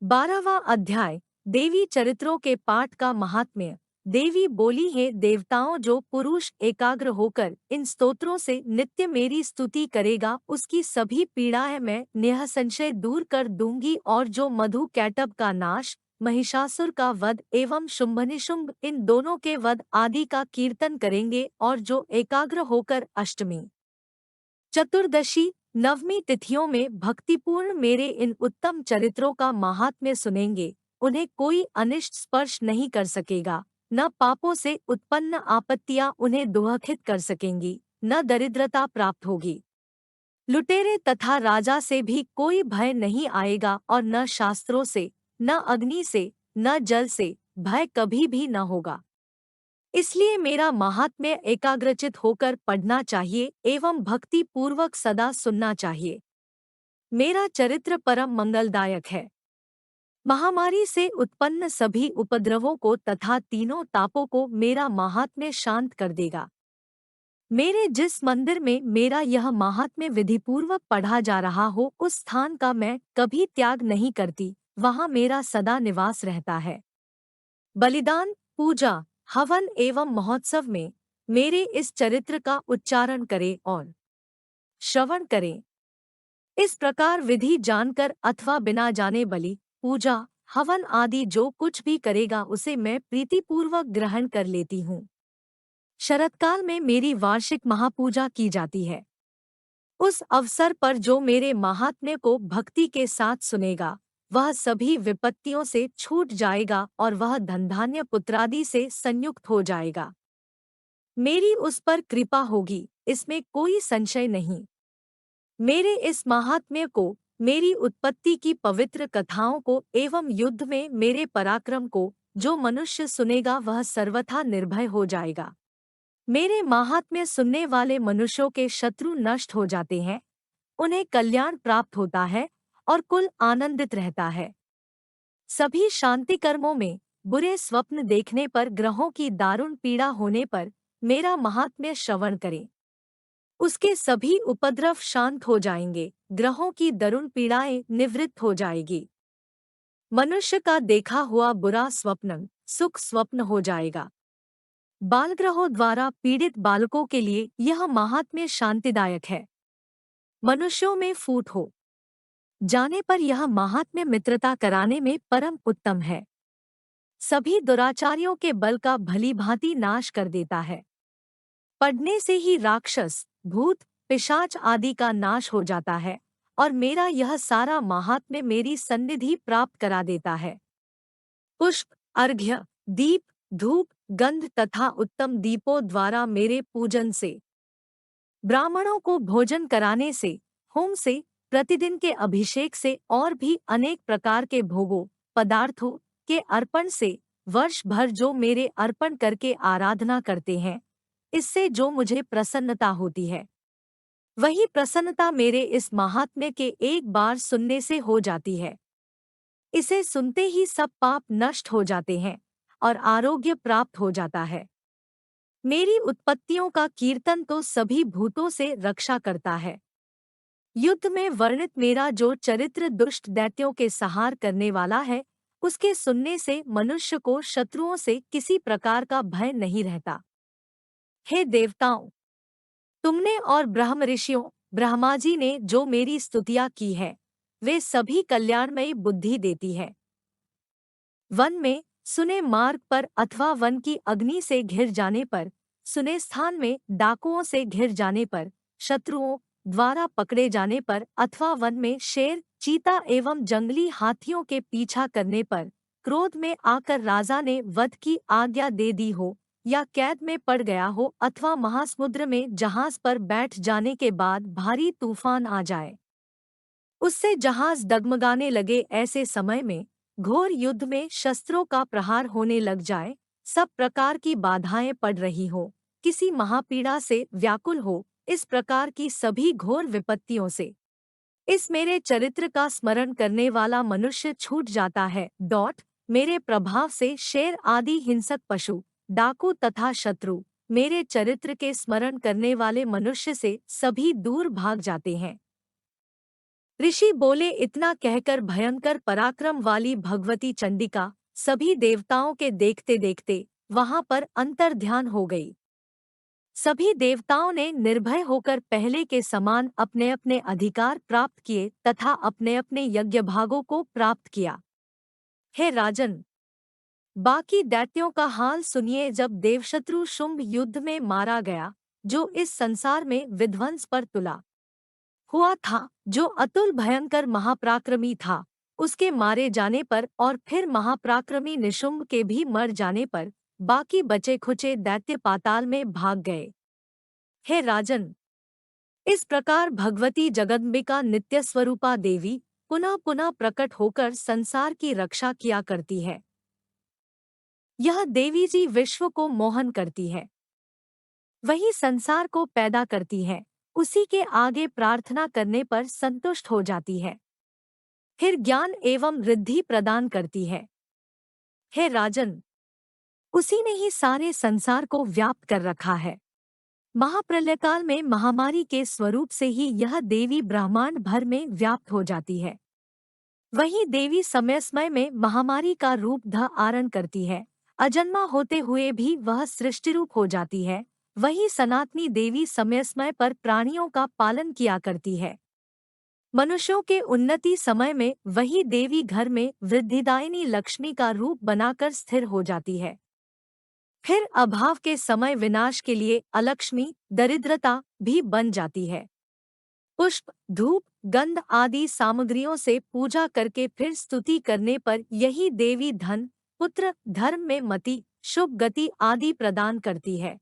12वां अध्याय देवी चरित्रों के पाठ का महात्म्य। देवी बोली है, देवताओं, जो पुरुष एकाग्र होकर इन स्तोत्रों से नित्य मेरी स्तुति करेगा उसकी सभी पीड़ाएं मैं निःसंशय दूर कर दूंगी, और जो मधु कैटभ का नाश, महिषासुर का वध एवं शुंभनिशुंभ इन दोनों के वध आदि का कीर्तन करेंगे, और जो एकाग्र होकर अष्टमी, चतुर्दशी, नवमी तिथियों में भक्तिपूर्ण मेरे इन उत्तम चरित्रों का महात्म्य सुनेंगे, उन्हें कोई अनिष्ट स्पर्श नहीं कर सकेगा, न पापों से उत्पन्न आपत्तियां उन्हें दुःखित कर सकेंगी, न दरिद्रता प्राप्त होगी। लुटेरे तथा राजा से भी कोई भय नहीं आएगा, और न शास्त्रों से, न अग्नि से, न जल से भय कभी भी न होगा। इसलिए मेरा महात्म्य एकाग्रचित होकर पढ़ना चाहिए एवं भक्ति पूर्वक सदा सुनना चाहिए। मेरा चरित्र परम मंगलदायक है। महामारी से उत्पन्न सभी उपद्रवों को तथा तीनों तापों को मेरा महात्म्य शांत कर देगा। मेरे जिस मंदिर में मेरा यह महात्म्य विधिपूर्वक पढ़ा जा रहा हो, उस स्थान का मैं कभी त्याग नहीं करती, वहाँ मेरा सदा निवास रहता है। बलिदान, पूजा, हवन एवं महोत्सव में मेरे इस चरित्र का उच्चारण करें और श्रवण करें। इस प्रकार विधि जानकर अथवा बिना जाने बलि, पूजा, हवन आदि जो कुछ भी करेगा उसे मैं प्रीतिपूर्वक ग्रहण कर लेती हूँ। शरतकाल में मेरी वार्षिक महापूजा की जाती है। उस अवसर पर जो मेरे महात्म्य को भक्ति के साथ सुनेगा, वह सभी विपत्तियों से छूट जाएगा और वह धनधान्य पुत्रादि से संयुक्त हो जाएगा। मेरी उस पर कृपा होगी, इसमें कोई संशय नहीं। मेरे इस महात्म्य को, मेरी उत्पत्ति की पवित्र कथाओं को एवं युद्ध में मेरे पराक्रम को जो मनुष्य सुनेगा वह सर्वथा निर्भय हो जाएगा। मेरे महात्म्य सुनने वाले मनुष्यों के शत्रु नष्ट हो जाते हैं, उन्हें कल्याण प्राप्त होता है और कुल आनंदित रहता है। सभी शांति कर्मों में, बुरे स्वप्न देखने पर, ग्रहों की दारुण पीड़ा होने पर मेरा महात्म्य श्रवण करें। उसके सभी उपद्रव शांत हो जाएंगे, ग्रहों की दारुण पीड़ाएं निवृत्त हो जाएगी। मनुष्य का देखा हुआ बुरा स्वप्न सुख स्वप्न हो जाएगा। बालग्रहों द्वारा पीड़ित बालकों के लिए यह महात्म्य शांतिदायक है। मनुष्यों में फूट हो जाने पर यह महात्म्य मित्रता कराने में परम उत्तम है। सभी दुराचारियों के बल का भली भांति नाश कर देता है। पढ़ने से ही राक्षस, भूत, पिशाच आदि का नाश हो जाता है, और मेरा यह सारा महात्म्य मेरी सन्निधि प्राप्त करा देता है। पुष्प, अर्घ्य, दीप, धूप, गंध तथा उत्तम दीपों द्वारा मेरे पूजन से, ब्राह्मणों को भोजन कराने से, होम से, प्रतिदिन के अभिषेक से और भी अनेक प्रकार के भोगों पदार्थों के अर्पण से, वर्ष भर जो मेरे अर्पण करके आराधना करते हैं, इससे जो मुझे प्रसन्नता होती है, वही प्रसन्नता मेरे इस महात्म्य के एक बार सुनने से हो जाती है। इसे सुनते ही सब पाप नष्ट हो जाते हैं और आरोग्य प्राप्त हो जाता है। मेरी उत्पत्तियों का कीर्तन तो सभी भूतों से रक्षा करता है। युद्ध में वर्णित मेरा जो चरित्र दुष्ट दैत्यों के संहार करने वाला है, उसके सुनने से मनुष्य को शत्रुओं से किसी प्रकार का भय नहीं रहता। हे देवताओं, तुमने और ब्रह्म ऋषियों, ब्रह्मा जी ने जो मेरी स्तुतियां की है, वे सभी कल्याणमयी बुद्धि देती है। वन में, सुने मार्ग पर अथवा वन की अग्नि से घिर जाने पर, सुने स्थान में डाकुओं से घिर जाने पर, शत्रुओं द्वारा पकड़े जाने पर, अथवा वन में शेर, चीता एवं जंगली हाथियों के पीछा करने पर, क्रोध में आकर राजा ने वध की आज्ञा दे दी हो, या कैद में पड़ गया हो, अथवा महासमुद्र में जहाज पर बैठ जाने के बाद भारी तूफान आ जाए, उससे जहाज डगमगाने लगे, ऐसे समय में घोर युद्ध में शस्त्रों का प्रहार होने लग जाए, सब प्रकार की बाधाएं पड़ रही हो, किसी महापीड़ा से व्याकुल हो, इस प्रकार की सभी घोर विपत्तियों से इस मेरे चरित्र का स्मरण करने वाला मनुष्य छूट जाता है। मेरे प्रभाव से शेर आदि हिंसक पशु, डाकू तथा शत्रु मेरे चरित्र के स्मरण करने वाले मनुष्य से सभी दूर भाग जाते हैं। ऋषि बोले, इतना कहकर भयंकर पराक्रम वाली भगवती चंडिका सभी देवताओं के देखते देखते वहां पर अंतर्ध्यान हो गई। सभी देवताओं ने निर्भय होकर पहले के समान अपने अपने अधिकार प्राप्त किए तथा अपने अपने यज्ञ भागों को प्राप्त किया। हे राजन, बाकी दैत्यों का हाल सुनिए। जब देवशत्रु शुंभ युद्ध में मारा गया, जो इस संसार में विध्वंस पर तुला हुआ था, जो अतुल भयंकर महापराक्रमी था, उसके मारे जाने पर और फिर महापराक्रमी निशुंभ के भी मर जाने पर बाकी बचे खुचे दैत्य पाताल में भाग गए। हे राजन, इस प्रकार भगवती जगदम्बिका नित्य स्वरूपा देवी पुनः पुनः प्रकट होकर संसार की रक्षा किया करती है। यह देवी जी विश्व को मोहन करती है, वही संसार को पैदा करती है, उसी के आगे प्रार्थना करने पर संतुष्ट हो जाती है, फिर ज्ञान एवं रिद्धि प्रदान करती है। हे राजन, उसी ने ही सारे संसार को व्याप्त कर रखा है। महाप्रलयकाल में महामारी के स्वरूप से ही यह देवी ब्रह्मांड भर में व्याप्त हो जाती है। वही देवी समय समय में महामारी का रूप धारण करती है, अजन्मा होते हुए भी वह सृष्टिरूप हो जाती है। वही सनातनी देवी समय समय पर प्राणियों का पालन किया करती है। मनुष्यों के उन्नति समय में वही देवी घर में वृद्धिदायिनी लक्ष्मी का रूप बनाकर स्थिर हो जाती है। फिर अभाव के समय विनाश के लिए अलक्ष्मी, दरिद्रता भी बन जाती है। पुष्प, धूप, गंध आदि सामग्रियों से पूजा करके फिर स्तुति करने पर यही देवी धन, पुत्र, धर्म में मति, शुभ गति आदि प्रदान करती है।